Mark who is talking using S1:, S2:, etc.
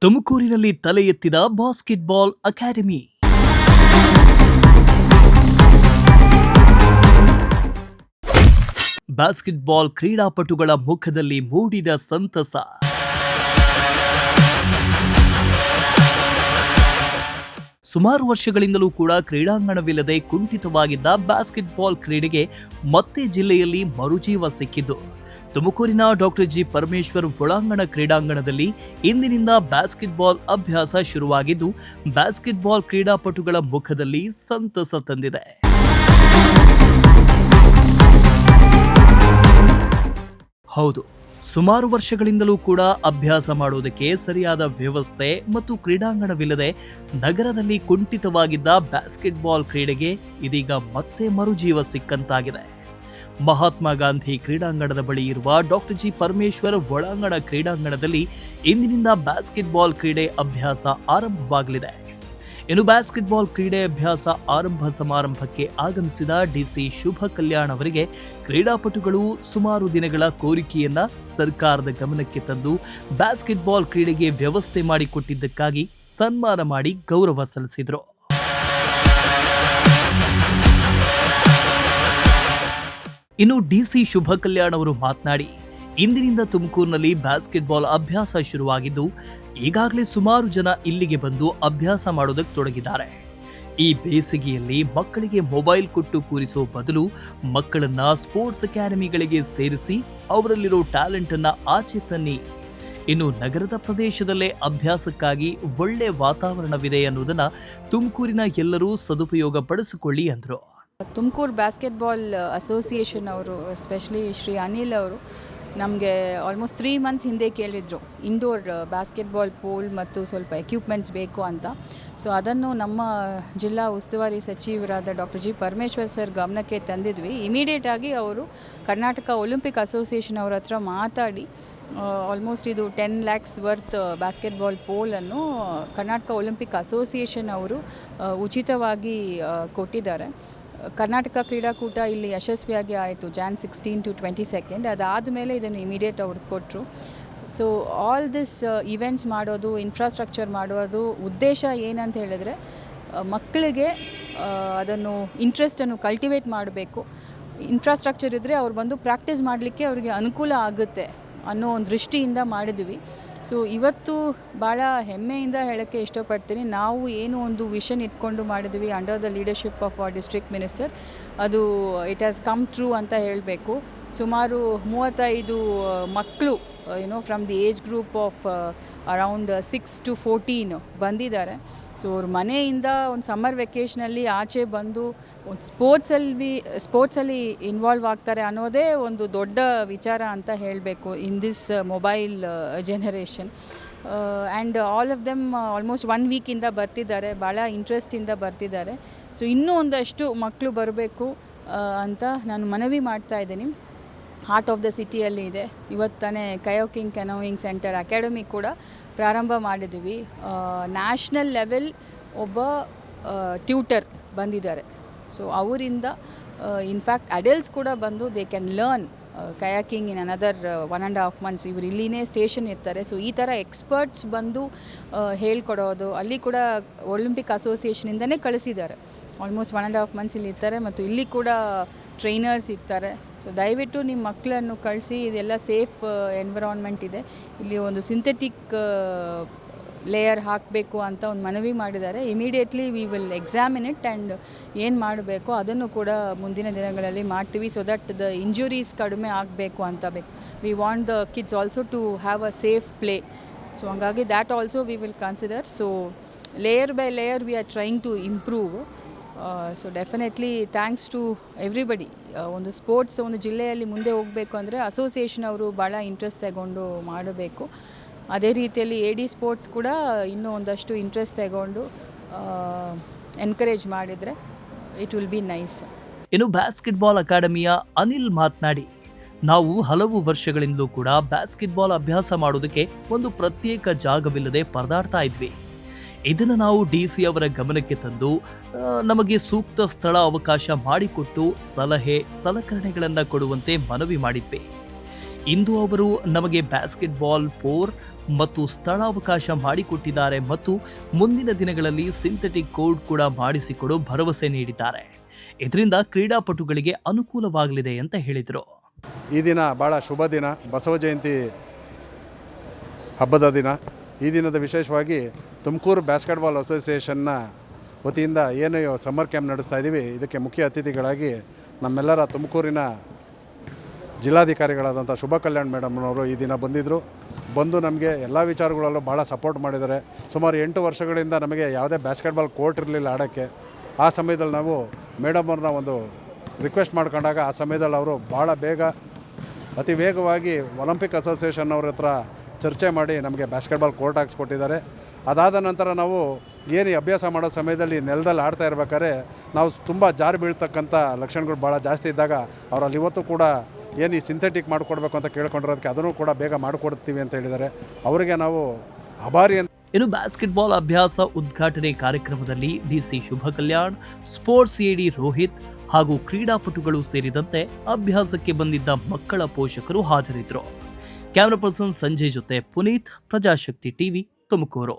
S1: ತುಮಕೂರಿನಲ್ಲಿ ತಲೆ ಎತ್ತಿದ ಬಾಸ್ಕೆಟ್ಬಾಲ್ ಅಕಾಡೆಮಿ. ಬಾಸ್ಕೆಟ್ಬಾಲ್ ಕ್ರೀಡಾಪಟುಗಳ ಮುಖದಲ್ಲಿ ಮೂಡಿದ ಸಂತಸ. ಸುಮಾರು ವರ್ಷಗಳಿಂದಲೂ ಕೂಡ ಕ್ರೀಡಾಂಗಣವಿಲ್ಲದೆ ಕುಂಠಿತವಾಗಿದ್ದ ಬಾಸ್ಕೆಟ್ಬಾಲ್ ಕ್ರೀಡೆಗೆ ಮತ್ತೆ ಜಿಲ್ಲೆಯಲ್ಲಿ ಮರುಜೀವ ಸಿಕ್ಕಿದ್ದು. ತುಮಕೂರಿನ ಡಾಕ್ಟರ್ ಜಿ ಪರಮೇಶ್ವರ್ ಒಳಾಂಗಣ ಕ್ರೀಡಾಂಗಣದಲ್ಲಿ ಇಂದಿನಿಂದ ಬಾಸ್ಕೆಟ್ಬಾಲ್ ಅಭ್ಯಾಸ ಶುರುವಾಗಿದ್ದು, ಬಾಸ್ಕೆಟ್ಬಾಲ್ ಕ್ರೀಡಾಪಟುಗಳ ಮುಖದಲ್ಲಿ ಸಂತಸ ತಂದಿದೆ. ಹೌದು, ಸುಮಾರು ವರ್ಷಗಳಿಂದಲೂ ಕೂಡ ಅಭ್ಯಾಸ ಮಾಡುವುದಕ್ಕೆ ಸರಿಯಾದ ವ್ಯವಸ್ಥೆ ಮತ್ತು ಕ್ರೀಡಾಂಗಣವಿಲ್ಲದೆ ನಗರದಲ್ಲಿ ಕುಂಠಿತವಾಗಿದ್ದ ಬಾಸ್ಕೆಟ್ಬಾಲ್ ಕ್ರೀಡೆಗೆ ಇದೀಗ ಮತ್ತೆ ಮರುಜೀವ ಸಿಕ್ಕಂತಾಗಿದೆ. ಮಹಾತ್ಮ ಗಾಂಧಿ ಕ್ರೀಡಾಂಗಣದ ಬಳಿ ಇರುವ ಡಾಕ್ಟರ್ ಜಿ ಪರಮೇಶ್ವರ್ ಒಳಾಂಗಣ ಕ್ರೀಡಾಂಗಣದಲ್ಲಿ ಇಂದಿನಿಂದ ಬಾಸ್ಕೆಟ್ಬಾಲ್ ಕ್ರೀಡೆ ಅಭ್ಯಾಸ ಆರಂಭವಾಗಲಿದೆ. ಇನ್ನು ಬಾಸ್ಕೆಟ್ಬಾಲ್ ಕ್ರೀಡೆ ಅಭ್ಯಾಸ ಆರಂಭ ಸಮಾರಂಭಕ್ಕೆ ಆಗಮಿಸಿದ ಡಿಸಿ ಶುಭ ಕಲ್ಯಾಣ್ ಅವರಿಗೆ ಕ್ರೀಡಾಪಟುಗಳು ಸುಮಾರು ದಿನಗಳ ಕೋರಿಕೆಯನ್ನ ಸರ್ಕಾರದ ಗಮನಕ್ಕೆ ತಂದು ಬಾಸ್ಕೆಟ್ಬಾಲ್ ಕ್ರೀಡೆಗೆ ವ್ಯವಸ್ಥೆ ಮಾಡಿಕೊಟ್ಟಿದ್ದಕ್ಕಾಗಿ ಸನ್ಮಾನ ಮಾಡಿ ಗೌರವ ಸಲ್ಲಿಸಿದರು. ಇನ್ನು ಡಿಸಿ ಶುಭ ಕಲ್ಯಾಣ್ ಅವರು ಮಾತನಾಡಿ, ಇಂದಿನಿಂದ ತುಮಕೂರಿನಲ್ಲಿ ಬಾಸ್ಕೆಟ್ಬಾಲ್ ಅಭ್ಯಾಸ ಶುರುವಾಗಿದ್ದು, ಈಗಾಗಲೇ ಸುಮಾರು ಜನ ಇಲ್ಲಿಗೆ ಬಂದು ಅಭ್ಯಾಸ ಮಾಡೋದಕ್ಕೆ ತೊಡಗಿದ್ದಾರೆ. ಈ ಬೇಸಿಗೆಯಲ್ಲಿ ಮಕ್ಕಳಿಗೆ ಮೊಬೈಲ್ ಕೊಟ್ಟು ಕೂರಿಸೋ ಬದಲು ಮಕ್ಕಳನ್ನ ಸ್ಪೋರ್ಟ್ಸ್ ಅಕಾಡೆಮಿಗಳಿಗೆ ಸೇರಿಸಿ ಅವರಲ್ಲಿರೋ ಟ್ಯಾಲೆಂಟ್ ಅನ್ನ ಆಚೆ ತನ್ನಿ. ಇನ್ನು ನಗರದ ಪ್ರದೇಶದಲ್ಲೇ ಅಭ್ಯಾಸಕ್ಕಾಗಿ ಒಳ್ಳೆ ವಾತಾವರಣವಿದೆ ಅನ್ನೋದನ್ನ ತುಮಕೂರಿನ ಎಲ್ಲರೂ ಸದುಪಯೋಗ ಪಡಿಸಿಕೊಳ್ಳಿ ಎಂದರು.
S2: ತುಮಕೂರು ಬಾಸ್ಕೆಟ್ಬಾಲ್ ಅಸೋಸಿಯೇಷನ್ ಅವರು, ಎಸ್ಪೆಷಲಿ ಶ್ರೀ ಅನಿಲ್ ಅವರು, ನಮಗೆ ಆಲ್ಮೋಸ್ಟ್ 3 ಮಂತ್ಸ್ ಹಿಂದೆ ಕೇಳಿದರು ಇಂಡೋರ್ ಬಾಸ್ಕೆಟ್ಬಾಲ್ ಪೋಲ್ ಮತ್ತು ಸ್ವಲ್ಪ ಎಕ್ವಿಪ್ಮೆಂಟ್ಸ್ ಬೇಕು ಅಂತ. ಸೊ ಅದನ್ನು ನಮ್ಮ ಜಿಲ್ಲಾ ಉಸ್ತುವಾರಿ ಸಚಿವರಾದ ಡಾಕ್ಟರ್ ಜಿ ಪರಮೇಶ್ವರ್ ಸರ್ ಗಮನಕ್ಕೆ ತಂದಿದ್ವಿ. ಇಮಿಡಿಯೇಟಾಗಿ ಅವರು ಕರ್ನಾಟಕ ಒಲಿಂಪಿಕ್ ಅಸೋಸಿಯೇಷನ್ ಅವ್ರ ಹತ್ರ ಮಾತಾಡಿ ಆಲ್ಮೋಸ್ಟ್ ಇದು 10 lakhs ವರ್ತ್ ಬಾಸ್ಕೆಟ್ಬಾಲ್ ಪೋಲನ್ನು ಕರ್ನಾಟಕ ಒಲಿಂಪಿಕ್ ಅಸೋಸಿಯೇಷನ್ ಅವರು ಉಚಿತವಾಗಿ ಕೊಟ್ಟಿದ್ದಾರೆ. ಕರ್ನಾಟಕ ಕ್ರೀಡಾಕೂಟ ಇಲ್ಲಿ ಯಶಸ್ವಿಯಾಗಿ ಆಯಿತು Jan 16 to 22. ಅದಾದ ಮೇಲೆ ಇದನ್ನು ಇಮಿಡಿಯೇಟ್ ಅವ್ರಿಗೆ ಕೊಟ್ಟರು. ಸೊ ಆಲ್ ದಿಸ್ ಇವೆಂಟ್ಸ್ ಮಾಡೋದು, ಇನ್ಫ್ರಾಸ್ಟ್ರಕ್ಚರ್ ಮಾಡೋದು ಉದ್ದೇಶ ಏನಂತ ಹೇಳಿದ್ರೆ, ಮಕ್ಕಳಿಗೆ ಅದನ್ನು ಇಂಟ್ರೆಸ್ಟನ್ನು ಕಲ್ಟಿವೇಟ್ ಮಾಡಬೇಕು. ಇನ್ಫ್ರಾಸ್ಟ್ರಕ್ಚರ್ ಇದ್ದರೆ ಅವ್ರು ಬಂದು ಪ್ರಾಕ್ಟೀಸ್ ಮಾಡಲಿಕ್ಕೆ ಅವರಿಗೆ ಅನುಕೂಲ ಆಗುತ್ತೆ ಅನ್ನೋ ಒಂದು ದೃಷ್ಟಿಯಿಂದ ಮಾಡಿದ್ವಿ. ಸೊ ಇವತ್ತು ಭಾಳ ಹೆಮ್ಮೆಯಿಂದ ಹೇಳೋಕ್ಕೆ ಇಷ್ಟಪಡ್ತೀನಿ, ನಾವು ಏನು ಒಂದು ವಿಷನ್ ಇಟ್ಕೊಂಡು ಮಾಡಿದ್ವಿ under the leadership of our district minister, ಅದು ಇಟ್ ಹ್ಯಾಸ್ ಕಮ್ ಟ್ರೂ ಅಂತ ಹೇಳಬೇಕು. ಸುಮಾರು 35 ಮಕ್ಕಳು from the age group of around 6 to 14 ಬಂದಿದ್ದಾರೆ. ಸೊ ಅವ್ರ ಮನೆಯಿಂದ ಒಂದು ಸಮ್ಮರ್ ವೆಕೇಷನಲ್ಲಿ ಆಚೆ ಬಂದು ಒಂದು ಸ್ಪೋರ್ಟ್ಸಲ್ಲಿ ಇನ್ವಾಲ್ವ್ ಆಗ್ತಾರೆ ಅನ್ನೋದೇ ಒಂದು ದೊಡ್ಡ ವಿಚಾರ ಅಂತ ಹೇಳಬೇಕು in this mobile generation. And all of them almost 1 ವೀಕಿಂದ ಬರ್ತಿದ್ದಾರೆ, ಭಾಳ ಇಂಟ್ರೆಸ್ಟಿಂದ ಬರ್ತಿದ್ದಾರೆ. ಸೊ ಇನ್ನೂ ಒಂದಷ್ಟು ಮಕ್ಕಳು ಬರಬೇಕು ಅಂತ ನಾನು ಮನವಿ ಮಾಡ್ತಾ ಇದ್ದೀನಿ. ಹಾರ್ಟ್ ಆಫ್ ದ ಸಿಟಿಯಲ್ಲಿ ಇದೆ. ಇವತ್ತು ತಾನೇ ಕಯೋಕಿಂಗ್ ಕೆನೋಯಿಂಗ್ ಸೆಂಟರ್ ಅಕಾಡೆಮಿ ಕೂಡ ಪ್ರಾರಂಭ ಮಾಡಿದ್ದೀವಿ. ನ್ಯಾಷನಲ್ ಲೆವೆಲ್ ಒಬ್ಬ ಟ್ಯೂಟರ್ ಬಂದಿದ್ದಾರೆ. ಸೊ ಅವರಿಂದ ಇನ್ಫ್ಯಾಕ್ಟ್ ಅಡಲ್ಟ್ಸ್ ಕೂಡ ಬಂದು they can learn kayaking in another 1.5 months. ಇವರು ಇಲ್ಲಿನೇ ಸ್ಟೇಷನ್ ಇರ್ತಾರೆ. ಸೊ ಈ ಥರ ಎಕ್ಸ್ಪರ್ಟ್ಸ್ ಬಂದು ಹೇಳ್ಕೊಡೋದು, ಅಲ್ಲಿ ಕೂಡ ಒಲಿಂಪಿಕ್ ಅಸೋಸಿಯೇಷನಿಂದನೇ ಕಳಿಸಿದ್ದಾರೆ. ಆಲ್ಮೋಸ್ಟ್ 1.5 months ಇಲ್ಲಿ ಇರ್ತಾರೆ ಮತ್ತು ಇಲ್ಲಿ ಕೂಡ ಟ್ರೈನರ್ಸ್ ಇರ್ತಾರೆ. ಸೊ ದಯವಿಟ್ಟು ನಿಮ್ಮ ಮಕ್ಕಳನ್ನು ಕಳಿಸಿ, ಇದೆಲ್ಲ ಸೇಫ್ ಎನ್ವಿರಾನ್ಮೆಂಟ್ ಇದೆ, ಇಲ್ಲಿ ಒಂದು ಸಿಂಥೆಟಿಕ್ ಲೇಯರ್ ಹಾಕಬೇಕು ಅಂತ ಒಂದು ಮನವಿ ಮಾಡಿದ್ದಾರೆ. Immediately we will examine it and ಏನು ಮಾಡಬೇಕು ಅದನ್ನು ಕೂಡ ಮುಂದಿನ ದಿನಗಳಲ್ಲಿ ಮಾಡ್ತೀವಿ, ಸೊ ದಟ್ ದ ಇಂಜುರೀಸ್ ಕಡಿಮೆ ಆಗಬೇಕು ಅಂತ ಬೇಕು. We want the kids also to have a safe play. So ಹಂಗಾಗಿ that also we will consider. So layer by layer we are trying to improve. So definitely thanks to everybody. ಒಂದು sports ಒಂದು ಜಿಲ್ಲೆಯಲ್ಲಿ ಮುಂದೆ ಹೋಗಬೇಕು ಅಂದರೆ association ಅವರು ಭಾಳ interest ತಗೊಂಡು ಮಾಡಬೇಕು. ಅದೇ ರೀತಿಯಲ್ಲಿ AD ಸ್ಪೋರ್ಟ್ಸ್ ಕೂಡ ಇನ್ನೂ ಒಂದಷ್ಟು ಇಂಟ್ರೆಸ್ಟ್ ತಗೊಂಡು ಎನ್ಕರೇಜ್ ಮಾಡಿದರೆ ಇಟ್ ವಿಲ್ ಬಿ ನೈಸ್.
S1: ಇನ್ನು ಬಾಸ್ಕೆಟ್ಬಾಲ್ ಅಕಾಡೆಮಿಯ ಅನಿಲ್ ಮಾತನಾಡಿ, ನಾವು ಹಲವು ವರ್ಷಗಳಿಂದಲೂ ಕೂಡ ಬಾಸ್ಕೆಟ್ಬಾಲ್ ಅಭ್ಯಾಸ ಮಾಡೋದಕ್ಕೆ ಒಂದು ಪ್ರತ್ಯೇಕ ಜಾಗವಿಲ್ಲದೆ ಪರದಾಡ್ತಾ ಇದ್ವಿ. ಇದನ್ನು ನಾವು DC ಅವರ ಗಮನಕ್ಕೆ ತಂದು ನಮಗೆ ಸೂಕ್ತ ಸ್ಥಳ ಅವಕಾಶ ಮಾಡಿಕೊಟ್ಟು ಸಲಹೆ ಸಲಕರಣೆಗಳನ್ನು ಕೊಡುವಂತೆ ಮನವಿ ಮಾಡಿದ್ವಿ. ಇಂದು ಅವರು ನಮಗೆ ಬ್ಯಾಸ್ಕೆಟ್ಬಾಲ್ ಪೋರ್ ಮತ್ತು ಸ್ಥಳಾವಕಾಶ ಮಾಡಿಕೊಟ್ಟಿದ್ದಾರೆ ಮತ್ತು ಮುಂದಿನ ದಿನಗಳಲ್ಲಿ ಸಿಂಥೆಟಿಕ್ ಕೋರ್ಟ್ ಕೂಡ ಮಾಡಿಸಿಕೊಡು ಭರವಸೆ ನೀಡಿದ್ದಾರೆ. ಇದರಿಂದ ಕ್ರೀಡಾಪಟುಗಳಿಗೆ ಅನುಕೂಲವಾಗಲಿದೆ ಅಂತ ಹೇಳಿದರು.
S3: ಈ ದಿನ ಭಾಳ ಶುಭ ದಿನ, ಬಸವ ಜಯಂತಿ ಹಬ್ಬದ ದಿನ. ಈ ದಿನದ ವಿಶೇಷವಾಗಿ ತುಮಕೂರು ಬ್ಯಾಸ್ಕೆಟ್ಬಾಲ್ ಅಸೋಸಿಯೇಷನ್ನ ವತಿಯಿಂದ ಏನು ಸಮ್ಮರ್ ಕ್ಯಾಂಪ್ ನಡೆಸ್ತಾ ಇದ್ದೀವಿ, ಇದಕ್ಕೆ ಮುಖ್ಯ ಅತಿಥಿಗಳಾಗಿ ನಮ್ಮೆಲ್ಲರ ತುಮಕೂರಿನ ಜಿಲ್ಲಾಧಿಕಾರಿಗಳಾದಂಥ ಶುಭ ಕಲ್ಯಾಣ್ ಮೇಡಮ್ನವರು ಈ ದಿನ ಬಂದು ನಮಗೆ ಎಲ್ಲ ವಿಚಾರಗಳಲ್ಲೂ ಭಾಳ ಸಪೋರ್ಟ್ ಮಾಡಿದ್ದಾರೆ. ಸುಮಾರು 8 ವರ್ಷಗಳಿಂದ ನಮಗೆ ಯಾವುದೇ ಬ್ಯಾಸ್ಕೆಟ್ಬಾಲ್ ಕೋರ್ಟ್ ಇರಲಿಲ್ಲ ಆಡೋಕ್ಕೆ. ಆ ಸಮಯದಲ್ಲಿ ನಾವು ಮೇಡಮ್ ಅವ್ರನ್ನ ಒಂದು ರಿಕ್ವೆಸ್ಟ್ ಮಾಡ್ಕೊಂಡಾಗ ಆ ಸಮಯದಲ್ಲಿ ಅವರು ಭಾಳ ಅತಿ ವೇಗವಾಗಿ ಒಲಿಂಪಿಕ್ ಅಸೋಸಿಯೇಷನ್ ಅವ್ರ ಹತ್ರ ಚರ್ಚೆ ಮಾಡಿ ನಮಗೆ ಬ್ಯಾಸ್ಕೆಟ್ಬಾಲ್ ಕೋರ್ಟ್ ಹಾಕ್ಸ್ಕೊಟ್ಟಿದ್ದಾರೆ. ಅದಾದ ನಂತರ ನಾವು ಏನು ಅಭ್ಯಾಸ ಮಾಡೋ ಸಮಯದಲ್ಲಿ ನೆಲದಲ್ಲಿ ಆಡ್ತಾ ಇರ್ಬೇಕಾದ್ರೆ ನಾವು ತುಂಬ ಜಾರಿ ಬೀಳ್ತಕ್ಕಂಥ ಲಕ್ಷಣಗಳು ಭಾಳ ಜಾಸ್ತಿ ಇದ್ದಾಗ ಅವರಲ್ಲಿ ಇವತ್ತು ಕೂಡ ಏನು ಈ ಸಿಂಥೆಟಿಕ್ ಮಾಡಿಕೊಡ್ಬೇಕು ಅಂತ ಕೇಳ್ಕೊಂಡಿರೋದಕ್ಕೆ ಅದನ್ನು ಕೂಡ ಬೇಗ ಮಾಡಿಕೊಡ್ತೀವಿ ಅಂತ ಹೇಳಿದ್ದಾರೆ. ಅವರಿಗೆ ನಾವು ಆಭಾರಿ ಅಂತ.
S1: ಇನ್ನು ಬ್ಯಾಸ್ಕೆಟ್ಬಾಲ್ ಅಭ್ಯಾಸ ಉದ್ಘಾಟನೆ ಕಾರ್ಯಕ್ರಮದಲ್ಲಿ ಡಿಸಿ ಶುಭ ಕಲ್ಯಾಣ್, ಸ್ಪೋರ್ಟ್ಸ್ ಎಡಿ ರೋಹಿತ್ ಹಾಗೂ ಕ್ರೀಡಾಪಟುಗಳು ಸೇರಿದಂತೆ ಅಭ್ಯಾಸಕ್ಕೆ ಬಂದಿದ್ದ ಮಕ್ಕಳ ಪೋಷಕರು ಹಾಜರಿದ್ದರು. ಕ್ಯಾಮರಾ ಪರ್ಸನ್ ಸಂಜಯ್ ಜೊತೆ ಪುನೀತ್, ಪ್ರಜಾಶಕ್ತಿ ಟಿವಿ, ತುಮಕೂರು.